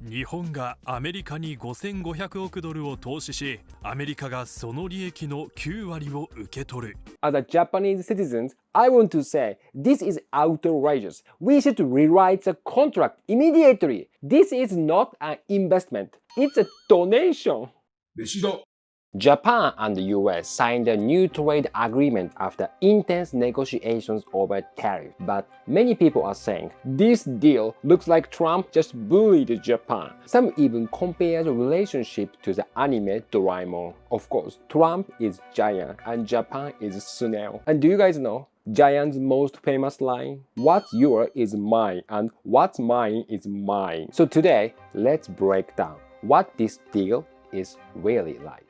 日本がアメリカに5500億ドルを投資し、アメリカがその利益の9割を受け取る。As a Japanese citizen, I want to say this is outrageous. We should rewrite the contract immediately. This is not an investment. It's a donation. Japan and the US signed a new trade agreement after intense negotiations over tariff. But many people are saying this deal looks like Trump just bullied Japan. Some even compare the relationship to the anime Doraemon. Of course, Trump is giant and Japan is Suneo. And do you guys know Giant's most famous line? What's yours is mine and what's mine is mine. So today, let's break down what this deal is really like.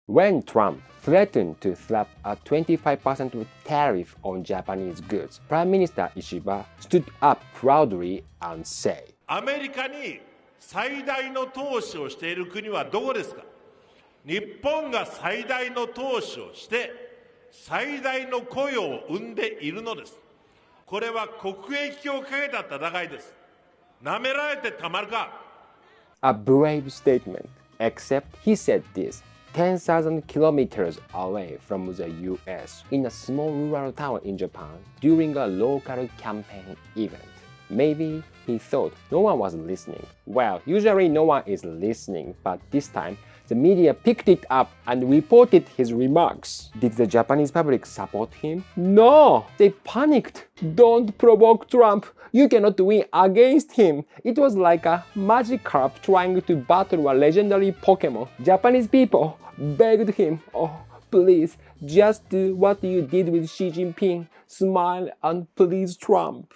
When Trump threatened to slap a 25% tariff on Japanese goods, Prime Minister Ishiba stood up proudly and said, アメリカに最大の投資をしている国はどこですか？日本が最大の投資をして最大の雇用を生んでいるのです。これは国益をかけた戦いです。なめられてたまるか。 A brave statement, except he said this 10,000 kilometers away from the US in a small rural town in Japan during a local campaign event. Maybe he thought no one was listening. Well, usually no one is listening, but this time the media picked it up and reported his remarks. Did the Japanese public support him? No! They panicked. Don't provoke Trump. You cannot win against him. It was like a Magikarp trying to battle a legendary Pokemon. Japanese people begged him, oh, please, just do what you did with Xi Jinping. Smile and please Trump.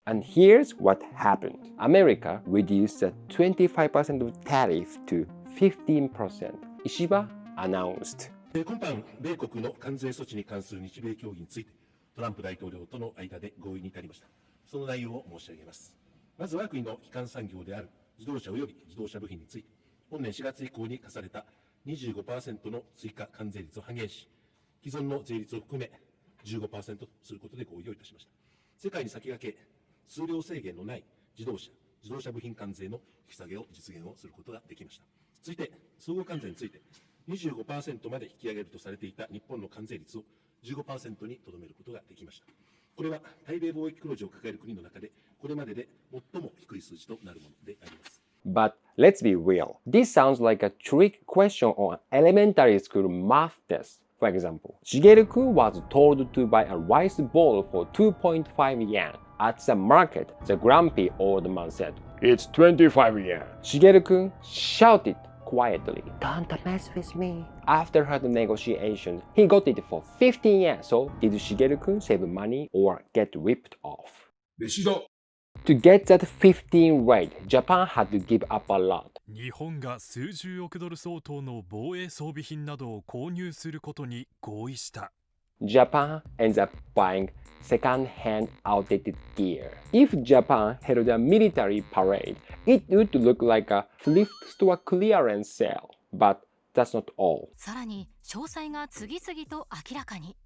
And here's what happened. America reduced the 25% tariff to 15%. Ishiba announced. 今般、米国の関税措置に関する日米協議について、トランプ大統領との間で合意に至りました。その内容を申し上げます。まず我が国の基幹産業である自動車及び自動車部品について、本年4月以降に課された 25% の追加関税率を半減し、既存の税率を含め 15% とすることで合意をいたしました。世界に先駆け、数量制限のない自動車部品関税の引き下げを実現をすることができました。続いて、総合関税について 25% まで引き上げるとされていた日本の関税率を 15% にとどめることができました。これは対米貿易黒字を抱える国の中でこれまでで最も低い数字となるものであります。But let's be real. This sounds like a trick question on an elementary school math test. For example, Shigeru-kun was told to buy a rice bowl for 2.5 yen. At the market, the grumpy old man said, "It's 25 yen." Shigeru-kun shouted quietly, "Don't mess with me." After her negotiation, he got it for 15 yen. So, did Shigeru-kun save money or get ripped off? To get that 15 rate, Japan had to give up a lot. 日本が数十億ドル相当の防衛装備品などを購入することに合意した。Japan ends up buying second-hand outdated gear. If Japan held a military parade, it would look like a thrift store clearance sale. But that's not all. さらに詳細が次々と明らかに。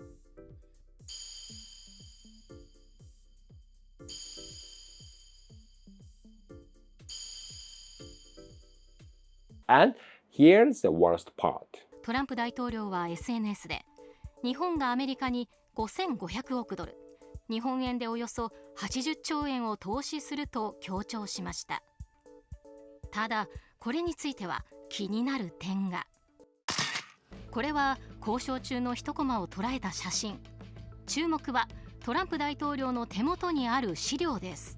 And here's the worst part. トランプ大統領は SNS で日本がアメリカに5500億ドル、日本円でおよそ80兆円を投資すると強調しました。ただ、これについては気になる点が。これは交渉中の一コマを捉えた写真。注目はトランプ大統領の手元にある資料です。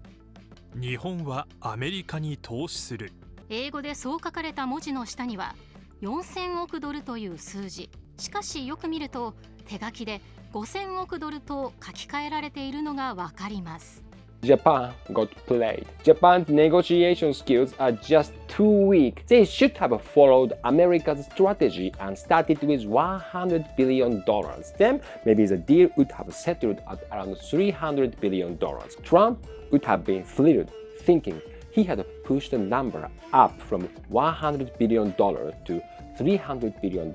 日本はアメリカに投資する。英語でそう書かれた文字の下には4000億ドルという数字。しかしよく見ると手書きで5000億ドルと書き換えられているのがわかります。Japan got played. Japan's negotiation skills are just too weak. They should have followed America's strategy and started with $100 billion. Then maybe the deal would have settled at around $300 billion. Trump would have been thrilled, thinking he had pushed the number up from $100 billion to $300 billion.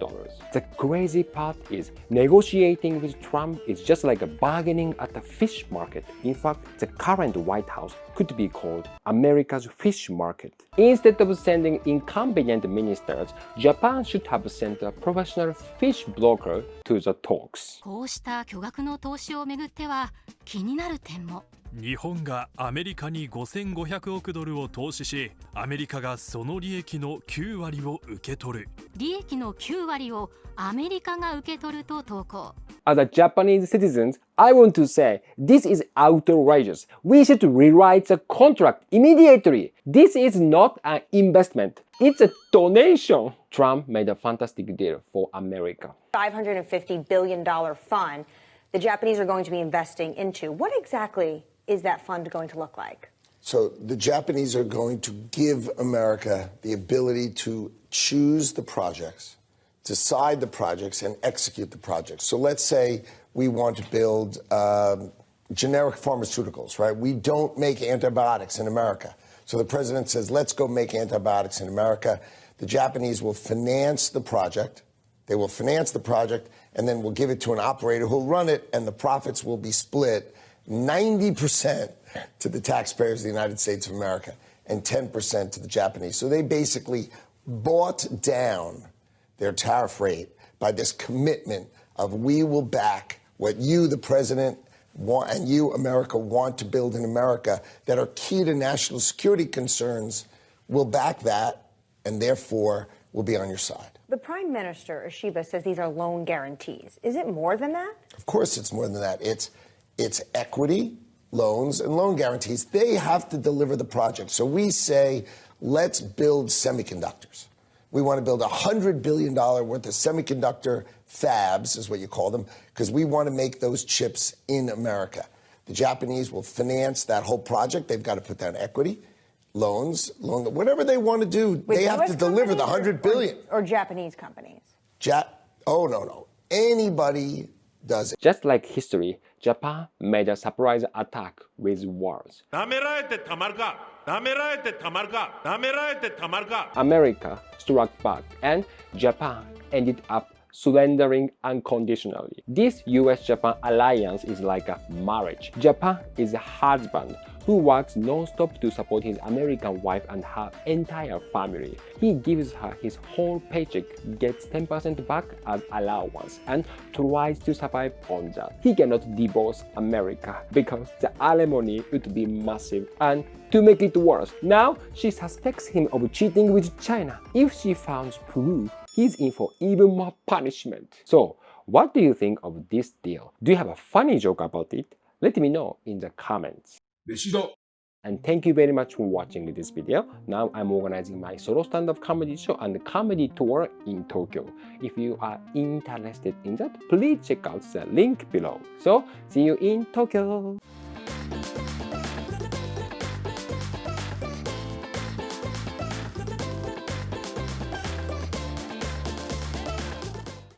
The crazy part is negotiating with Trump is just like a bargaining at the fish market. In fact, the current White House could be called America's fish market. Instead of sending incompetent ministers, Japan should have sent a professional fish broker to the talks. こうした巨額の投資をめぐっては気になる点も。日本がアメリカに5500億ドルを投資し、アメリカがその利益の9割を受け取る。利益の9割をアメリカが受け取ると投稿。As a Japanese citizen, I want to say this is outrageous. We should rewrite the contract immediately. This is not an investment. It's a donation. Trump made a fantastic deal for America. $550 billion fund the Japanese are going to be investing into. What exactly is that fund going to look like? So the Japanese are going to give America the ability to choose the projects, decide the projects, and execute the projects. So let's say we want to build generic pharmaceuticals, right? We don't make antibiotics in America. So the president says, let's go make antibiotics in America. The Japanese will finance the project. They will finance the project, and then we'll give it to an operator who'll run it, and the profits will be split 90% to the taxpayers of the United States of America and 10% to the Japanese. So they basically bought down their tariff rate by this commitment of we will back what you, the president, want, and you, America, want to build in America that are key to national security concerns. We'll back that, and therefore we'll be on your side. The Prime Minister, Ishiba, says these are loan guarantees. Is it more than that? Of course it's more than that. It's equity, loans, and loan guarantees. They have to deliver the project. So we say, let's build semiconductors. We want to build $100 billion worth of semiconductor fabs, is what you call them, because we want to make those chips in America. The Japanese will finance that whole project. They've got to put down equity, loans, whatever they want to do. With they have US to deliver the $100 billion. Or Japanese companies? Oh, no. Anybody does it. Just like history, Japan made a surprise attack with wars. 舐められてたまるか、舐められてたまるか、舐められてたまるか。 America struck back, and Japan ended up surrendering unconditionally. This US-Japan alliance is like a marriage. Japan is a husband who works non-stop to support his American wife and her entire family. He gives her his whole paycheck, gets 10% back as allowance, and tries to survive on that. He cannot divorce America because the alimony would be massive. And to make it worse, now she suspects him of cheating with China. If she finds proof, he's in for even more punishment. So, what do you think of this deal? Do you have a funny joke about it? Let me know in the comments. And thank you very much for watching this video. Now I'm organizing my solo stand-up comedy show and comedy tour in Tokyo. If you are interested in that, please check out the link below. So, see you in Tokyo!